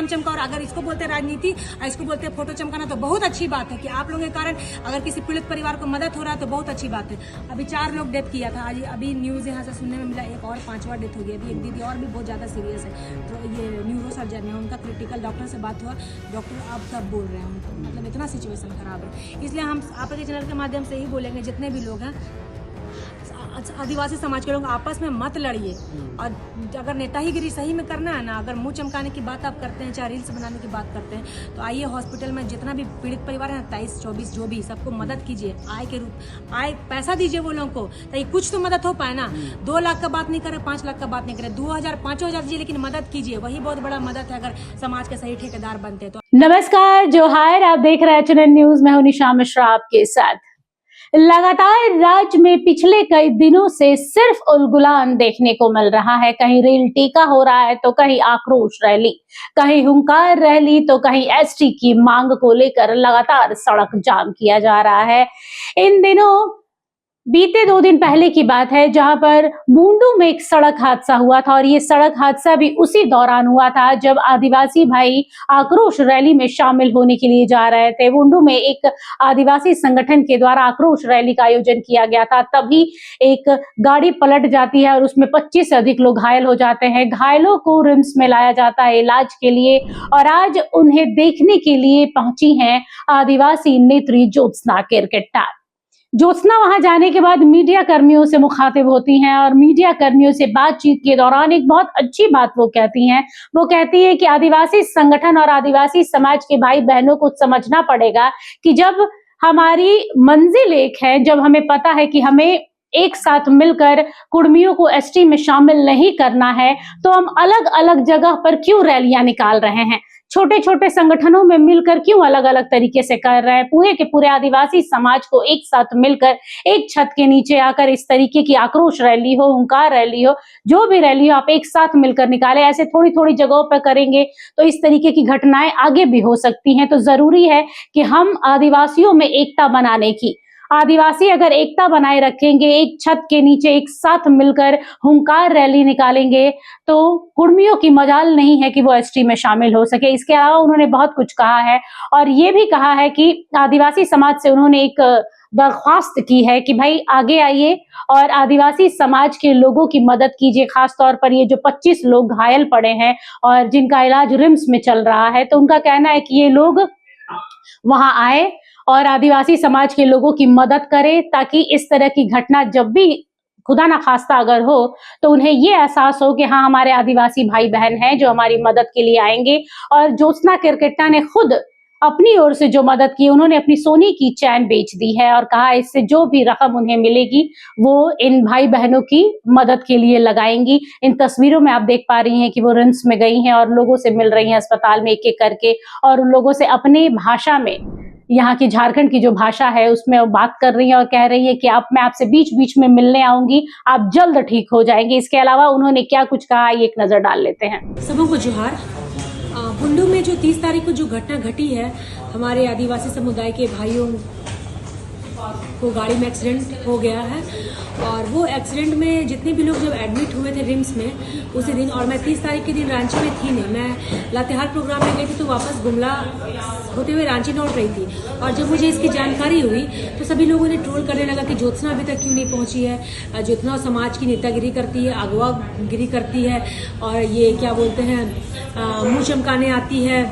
चमका। और अगर इसको बोलते हैं राजनीति और इसको बोलते हैं फोटो चमकाना, तो बहुत अच्छी बात है कि आप लोगों के कारण अगर किसी पीड़ित परिवार को मदद हो रहा है तो बहुत अच्छी बात है। अभी 4 लोग डेथ किया था, आज अभी न्यूज़ यहाँ से सुनने में मिला एक और 5वां डेथ हो गया। अभी एक दीदी और भी बहुत ज़्यादा सीरियस है, तो ये न्यूरो सर्जन है, उनका क्रिटिकल, डॉक्टर से बात हुआ, डॉक्टर अब तब बोल रहे हैं उनको, मतलब इतना सिचुएशन खराब है। इसलिए हम आपके चैनल के माध्यम से ही बोलेंगे, जितने भी लोग हैं आदिवासी समाज के लोग, आपस में मत लड़िए। और अगर नेतागिरी सही में करना है ना, अगर मुंह चमकाने की बात आप करते हैं, चाहे रील्स बनाने की बात करते हैं, तो आइए हॉस्पिटल में जितना भी पीड़ित परिवार है, 23, 24 जो भी, सबको मदद कीजिए। आय के रूप आय पैसा दीजिए वो लोगों को, ताकि कुछ तो मदद हो पाए ना। 2 लाख का बात नहीं करे, 5 लाख का बात नहीं करे, 2000 5,000 दीजिए, लेकिन मदद कीजिए, वही बहुत बड़ा मदद है अगर समाज के सही ठेकेदार बनते हैं तो। नमस्कार, जोहार, आप देख रहे हैं HNN न्यूज। मैं हूं निशा मिश्रा आपके साथ। लगातार राज्य में पिछले कई दिनों से सिर्फ उलगुलान देखने को मिल रहा है। कहीं रेल टीका हो रहा है तो कहीं आक्रोश रैली, कहीं हुंकार रैली तो कहीं एसटी की मांग को लेकर लगातार सड़क जाम किया जा रहा है। इन दिनों बीते 2 दिन पहले की बात है, जहां पर बूंदू में एक सड़क हादसा हुआ था और ये सड़क हादसा भी उसी दौरान हुआ था जब आदिवासी भाई आक्रोश रैली में शामिल होने के लिए जा रहे थे। बूंदू में एक आदिवासी संगठन के द्वारा आक्रोश रैली का आयोजन किया गया था, तभी एक गाड़ी पलट जाती है और उसमें 25 से अधिक लोग घायल हो जाते हैं। घायलों को रिम्स में लाया जाता है इलाज के लिए, और आज उन्हें देखने के लिए पहुंची हैं आदिवासी नेत्री ज्योत्सना केरकेट्टा। ज्योत्सना वहां जाने के बाद मीडिया कर्मियों से मुखातिब होती हैं और मीडिया कर्मियों से बातचीत के दौरान एक बहुत अच्छी बात वो कहती हैं। वो कहती है कि आदिवासी संगठन और आदिवासी समाज के भाई बहनों को समझना पड़ेगा कि जब हमारी मंजिल एक है, जब हमें पता है कि हमें एक साथ मिलकर कुर्मियों को एसटी में शामिल नहीं करना है, तो हम अलग अलग जगह पर क्यों रैलियां निकाल रहे हैं, छोटे छोटे संगठनों में मिलकर क्यों अलग अलग तरीके से कर रहे हैं। पूरे के पूरे आदिवासी समाज को एक साथ मिलकर एक छत के नीचे आकर इस तरीके की आक्रोश रैली हो, हुंकार रैली हो, जो भी रैली हो, आप एक साथ मिलकर निकालें। ऐसे थोड़ी थोड़ी जगहों पर करेंगे तो इस तरीके की घटनाएं आगे भी हो सकती हैं। तो जरूरी है कि हम आदिवासियों में एकता बनाने की, आदिवासी अगर एकता बनाए रखेंगे, एक छत के नीचे एक साथ मिलकर हुंकार रैली निकालेंगे, तो कुर्मियों की मजाल नहीं है कि वो एसटी में शामिल हो सके। इसके अलावा उन्होंने बहुत कुछ कहा है और ये भी कहा है कि आदिवासी समाज से उन्होंने एक दरख्वास्त की है कि भाई आगे आइए और आदिवासी समाज के लोगों की मदद कीजिए। खासतौर पर ये जो 25 लोग घायल पड़े हैं और जिनका इलाज रिम्स में चल रहा है, तो उनका कहना है कि ये लोग वहां आए और आदिवासी समाज के लोगों की मदद करें, ताकि इस तरह की घटना जब भी खुदा ना खास्ता अगर हो तो उन्हें ये एहसास हो कि हाँ, हमारे आदिवासी भाई बहन हैं जो हमारी मदद के लिए आएंगे। और ज्योत्सना केरकेट्टा ने खुद अपनी ओर से जो मदद की, उन्होंने अपनी सोने की चैन बेच दी है और कहा इससे जो भी रकम उन्हें मिलेगी वो इन भाई बहनों की मदद के लिए लगाएंगी। इन तस्वीरों में आप देख पा रही हैं कि वो रिम्स में गई हैं और लोगों से मिल रही हैं अस्पताल में एक एक करके, और उन लोगों से अपनी भाषा में, यहाँ की झारखंड की जो भाषा है उसमें वो बात कर रही है और कह रही है कि आप, मैं आपसे बीच बीच में मिलने आऊंगी, आप जल्द ठीक हो जाएंगे। इसके अलावा उन्होंने क्या कुछ कहा, एक नजर डाल लेते हैं। सबों को जोहार। बुंडू में जो 30 तारीख को जो घटना घटी है, हमारे आदिवासी समुदाय के भाइयों को गाड़ी में एक्सीडेंट हो गया है, और वो एक्सीडेंट में जितने भी लोग जब एडमिट हुए थे रिम्स में उसी दिन, और मैं 30 तारीख के दिन रांची में थी नहीं, मैं लातेहार प्रोग्राम में गई थी, तो वापस गुमला होते हुए रांची लौट रही थी। और जब मुझे इसकी जानकारी हुई तो सभी लोगों ने ट्रोल करने लगा कि ज्योत्सना अभी तक क्यों नहीं पहुंची है, ज्योत्सना समाज की नेतागिरी करती है, अगवागिरी करती है, और ये क्या बोलते हैं, मुंह चमकाने आती है,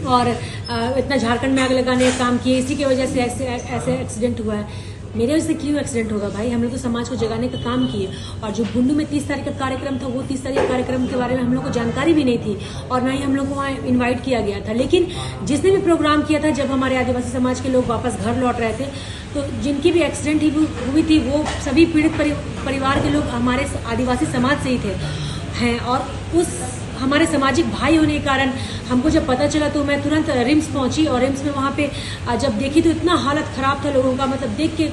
और इतना झारखंड में आग लगाने का काम किए, इसी की वजह से ऐसे एक्सीडेंट हुआ है। मेरे वजह से क्यों एक्सीडेंट होगा भाई, हम लोग तो समाज को जगाने का काम किए। और जो बुंडू में 30 तारीख का कार्यक्रम था, वो 30 तारीख का कार्यक्रम के बारे में हम लोग को जानकारी भी नहीं थी और ना ही हम लोग को वहाँ इन्वाइट किया गया था। लेकिन जिसने भी प्रोग्राम किया था, जब हमारे आदिवासी समाज के लोग वापस घर लौट रहे थे, तो जिनकी भी एक्सीडेंट हुई थी वो सभी पीड़ित परिवार के लोग हमारे आदिवासी समाज से ही थे हैं। और उस हमारे सामाजिक भाई होने के कारण हमको जब पता चला तो मैं तुरंत रिम्स पहुंची, और रिम्स में वहाँ पे जब देखी तो इतना हालत ख़राब था लोगों का, मतलब देख के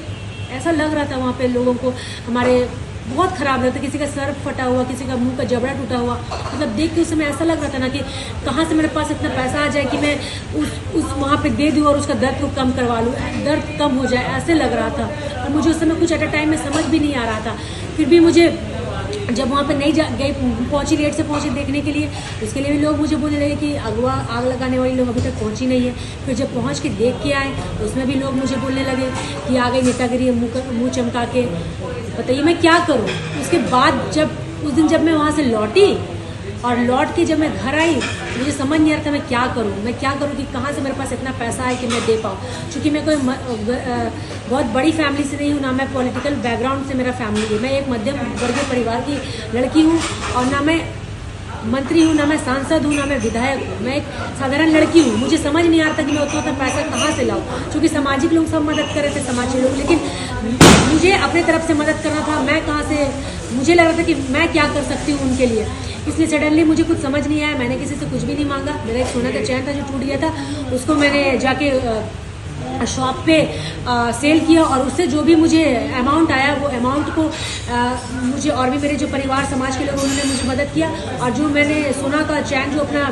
ऐसा लग रहा था वहाँ पे लोगों को हमारे बहुत ख़राब लगता, किसी का सर फटा हुआ, किसी का मुंह का जबड़ा टूटा हुआ, मतलब देख के उस समय ऐसा लग रहा था ना कि कहाँ से मेरे पास इतना पैसा आ जाए कि मैं उस वहाँ पे दे दूँ और उसका दर्द को कम करवा लूँ, दर्द कम हो जाए, ऐसे लग रहा था। और मुझे उस समय कुछ एट अ टाइम में समझ भी नहीं आ रहा था, फिर भी मुझे जब वहाँ पे नहीं गई, पहुँची, लेट से पहुँची देखने के लिए, उसके लिए भी लोग मुझे बोलने लगे कि अगवा आग लगाने वाली लोग अभी तक पहुँची नहीं है। फिर जब पहुँच के देख के आए उसमें भी लोग मुझे बोलने लगे कि आ गई नेतागिरी, मुँह चमका के। बताइए मैं क्या करूँ। उसके बाद उस दिन जब मैं वहाँ से लौटी और लौट के जब मैं घर आई, मुझे समझ नहीं आ रहा था मैं क्या करूँ कि कहाँ से मेरे पास इतना पैसा है कि मैं दे पाऊँ। क्योंकि मैं कोई बहुत बड़ी फैमिली से नहीं हूँ, ना मैं पॉलिटिकल बैकग्राउंड से मेरा फैमिली है। मैं एक मध्यम वर्गीय परिवार की लड़की हूँ और ना मैं मंत्री हूँ, ना मैं सांसद हूँ, ना मैं विधायक हूँ। मैं एक साधारण लड़की हूँ। मुझे समझ नहीं आ रहा था कि मैं उतना पैसा कहाँ से लाऊं, क्योंकि सामाजिक लोग सब मदद कर रहे थे, समाज के लोग, लेकिन मुझे अपने तरफ से मदद करना था। मैं कहाँ से, मुझे लग रहा था कि मैं क्या कर सकती हूँ उनके लिए। इसलिए सडनली मुझे कुछ समझ नहीं आया। मैंने किसी से कुछ भी नहीं मांगा। मेरा एक सोना का चैन था जो टूट गया था, उसको मैंने जाके शॉप पे सेल किया और उससे जो भी मुझे अमाउंट आया वो अमाउंट को मुझे और भी मेरे जो परिवार समाज के लोग उन्होंने मुझे मदद किया। और जो मैंने सोना का चैन जो अपना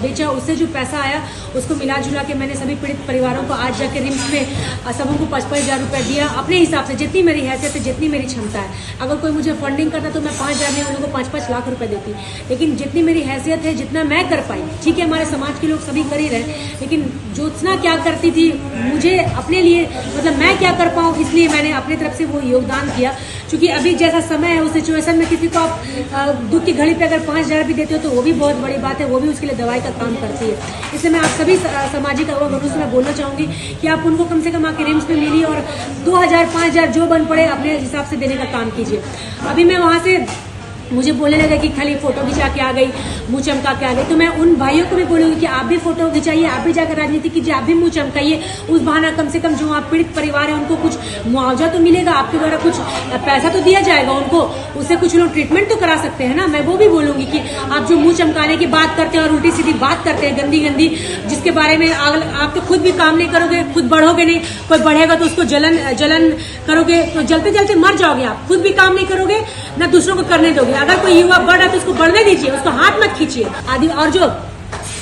बेचा, उससे जो पैसा आया उसको मिला जुला के मैंने सभी पीड़ित परिवारों को आज जाके रिम्स में सबों को 55,000 रुपये दिया, अपने हिसाब से जितनी मेरी हैसियत है, जितनी मेरी क्षमता है। अगर कोई मुझे फंडिंग करता तो मैं 5,000 नहीं, उन लोगों को 5-5 लाख रुपए देती, लेकिन जितनी मेरी हैसियत है, जितना मैं कर पाई। ठीक है, हमारे समाज के लोग सभी कर ही रहे, लेकिन ज्योत्सना क्या करती थी, मुझे अपने लिए मतलब मैं क्या कर पाऊँ, इसलिए मैंने अपनी तरफ से वो योगदान किया। क्योंकि अभी जैसा समय है उस सिचुएशन में किसी को आप दुख की घड़ी पे अगर 5,000 भी देते हो तो वो भी बहुत बड़ी बात है, वो भी उसके लिए दवाई का काम करती है। इसलिए मैं आप सभी सामाजिक अवगुणों से मैं बोलना चाहूंगी कि आप उनको कम से कम आके रिम्स में मिलिए और 2,000 5,000 जो बन पड़े अपने हिसाब से देने का काम कीजिए। अभी मैं वहां से, मुझे बोलने लगा कि खाली फोटो खिंचा के आ गई, मुंह चमका के आ गई, तो मैं उन भाइयों को भी बोलूंगी कि आप भी फोटो खिंचाइए, आप भी जाकर राजनीति कीजिए, आप भी मुंह चमकाइए। उस बहाना कम से कम जो आप पीड़ित परिवार है उनको कुछ मुआवजा तो मिलेगा, आपके द्वारा कुछ पैसा तो दिया जाएगा उनको, उससे कुछ लोग ट्रीटमेंट तो करा सकते हैं ना। मैं वो भी बोलूंगी कि आप जो मुंह चमकाने की बात करते हैं और उल्टी सीधी बात करते हैं, गंदी गंदी, जिसके बारे में आप तो खुद भी काम नहीं करोगे, खुद बढ़ोगे नहीं, कोई बढ़ेगा तो उसको जलन करोगे, तो जलते जलते मर जाओगे। आप खुद भी काम नहीं करोगे, ना दूसरों को करने दोगे। अगर कोई युवा बढ़ रहा है तो उसको बढ़ने दीजिए, उसको हाथ मत खींचिए आदि। और जो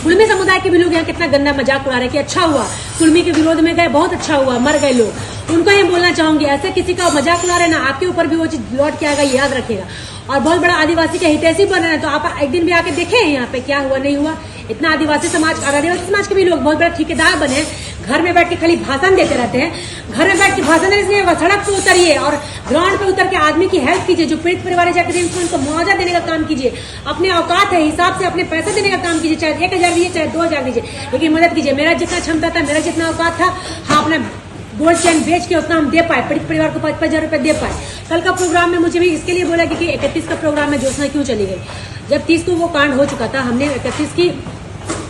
कुर्मी समुदाय के भी लोग यहाँ कितना गंदा मजाक उड़ा रहे हैं कि अच्छा हुआ कुर्मी के विरोध में गए, बहुत अच्छा हुआ, मर गए लोग, उनको ये बोलना चाहूंगी ऐसे किसी का मजाक उड़ा रहे ना, आपके ऊपर भी वो चीज लौट के आएगा, याद रखेगा। और बहुत बड़ा आदिवासी का हितैषी बन रहे हैं, तो आप एक दिन भी आके देखे यहाँ पे क्या हुआ नहीं हुआ। इतना आदिवासी समाज के भी लोग बहुत बड़ा ठेकेदार बने, घर में बैठ के खाली भाषण देते रहते हैं। घर में बैठ के भाषण देने से सड़क पे उतरिए और ग्राउंड पे उतर के आदमी की हेल्प कीजिए, जो पीड़ित परिवार जाकर उनको मुआवजा देने का काम कीजिए, अपने औकात है हिसाब से अपने पैसे देने का काम कीजिए, चाहे 1,000 दीजिए चाहे 2,000 दीजिए, लेकिन मदद कीजिए। मेरा जितना क्षमता था, मेरा जितना औकात था, हाँ अपना गोल्ड चैन बेच के उतना हम दे पाए, पीड़ित परिवार को 5,000 रुपए दे पाए। कल का प्रोग्राम में मुझे भी इसके लिए बोला कि 31 का प्रोग्राम में ज्योत्सना क्यों चली गई, जब 30 को वो कांड हो चुका था। हमने 31 की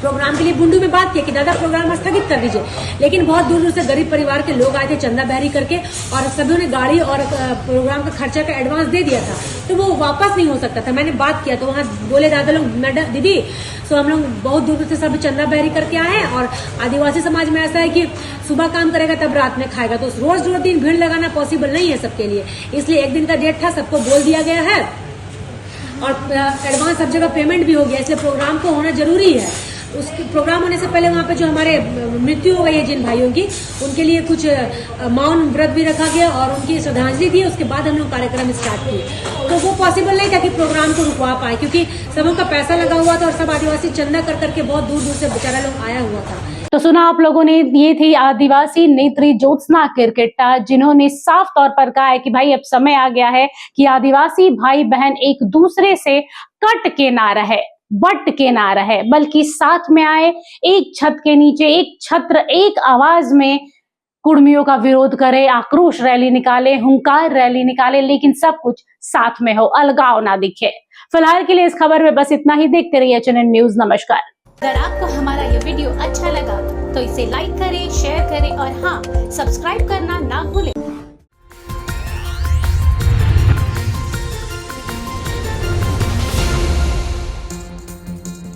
प्रोग्राम के लिए बुंडू में बात किया कि दादा प्रोग्राम स्थगित कर दीजिए, लेकिन बहुत दूर दूर से गरीब परिवार के लोग आए थे चंदा बहरी करके, और सभी ने गाड़ी और प्रोग्राम का खर्चा का एडवांस दे दिया था, तो वो वापस नहीं हो सकता था। मैंने बात किया तो वहाँ बोले दादा लोग, मैडम दीदी, सो हम लोग बहुत दूर दूर से सब चंदा बहरी करके आए हैं, और आदिवासी समाज में ऐसा है कि सुबह काम करेगा तब रात में खाएगा, तो रोज दिन भीड़ लगाना पॉसिबल नहीं है सबके लिए। इसलिए एक दिन का डेट था, सबको बोल दिया गया है और एडवांस सब जगह पेमेंट भी हो गया, इसलिए प्रोग्राम को होना जरूरी है। उस प्रोग्राम होने से पहले वहाँ पे जो हमारे मृत्यु हो गई है जिन भाइयों की, उनके लिए कुछ मौन व्रत भी रखा गया और उनकी श्रद्धांजलि दी। उसके बाद हम लोग कार्यक्रम स्टार्ट किए, तो वो पॉसिबल नहीं था कि प्रोग्राम को रुकवा पाए, क्योंकि सबों का पैसा लगा हुआ था और सब आदिवासी चंदा कर करके बहुत दूर दूर से बेचारा लोग आया हुआ था। तो सुना आप लोगों ने, ये थी आदिवासी नेत्री ज्योत्सना किरकिट्टा, जिन्होंने साफ तौर पर कहा है कि भाई अब समय आ गया है कि आदिवासी भाई बहन एक दूसरे से कट के ना रहे, बट के ना रहे, बल्कि साथ में आए, एक छत के नीचे, एक छत्र, एक आवाज में कुर्मियों का विरोध करे, आक्रोश रैली निकाले, हुंकार रैली निकाले, लेकिन सब कुछ साथ में हो, अलगाव ना दिखे। फिलहाल के लिए इस खबर में बस इतना ही। देखते रहिए चैनल न्यूज। नमस्कार। अगर आपको हमारा ये वीडियो अच्छा लगा तो इसे लाइक करें, शेयर करें और हाँ, सब्सक्राइब करना ना भूलें।